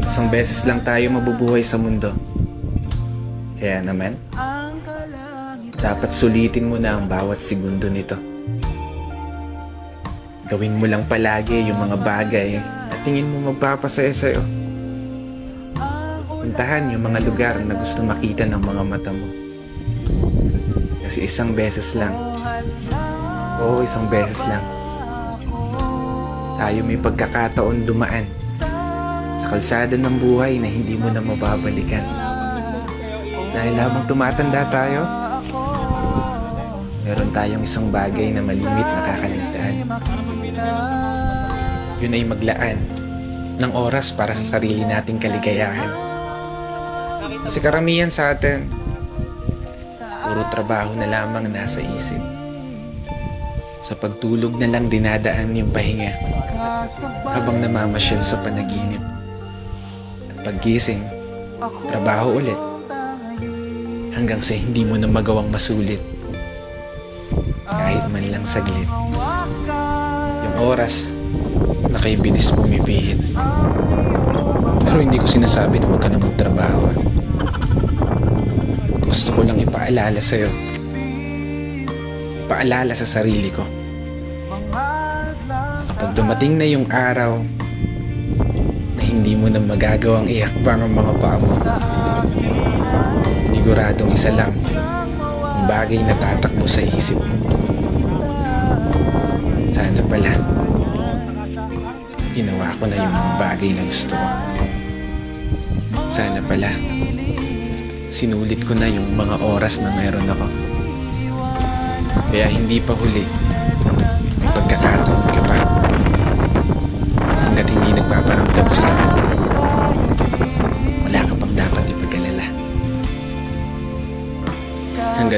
Isang beses lang tayo mabubuhay sa mundo. Kaya naman, dapat sulitin mo na ang bawat segundo nito. Gawin mo lang palagi yung mga bagay na tingin mo magpapasaya sa'yo. Puntahan yung mga lugar na gusto makita ng mga mata mo. Kasi isang beses lang, oo, isang beses lang, tayo may pagkakataon dumaan sa kalsada ng buhay na hindi mo na mababalikan. Dahil habang tumatanda tayo, meron tayong isang bagay na malimit na kakaligtaan. Yun ay maglaan ng oras para sa sarili nating kaligayahan. Kasi karamihan sa atin, puro trabaho na lamang nasa isip. Sa pagtulog na lang dinadaan yung pahinga habang namamasyal sa panaginip. At paggising, trabaho ulit hanggang sa hindi mo na magawang masulit kahit man lang saglit. Yung oras na kay bilis pumipihit. Pero hindi ko sinasabi na huwag ka na magtrabaho. Gusto ko lang ipaalala sa'yo, ipaalala sa sarili ko, pag dumating na yung araw na hindi mo na magagawang ihakbang ang mga paa mo, siguradong isa lang ang bagay na tatakbo sa isip mo. Sana pala ginawa ko na yung mga bagay na gusto ko. Sana pala sinulit ko na yung mga oras na meron ako. Kaya hindi pa huli, may pagkakataon ka pa hanggat hindi nagpaparamdam sila.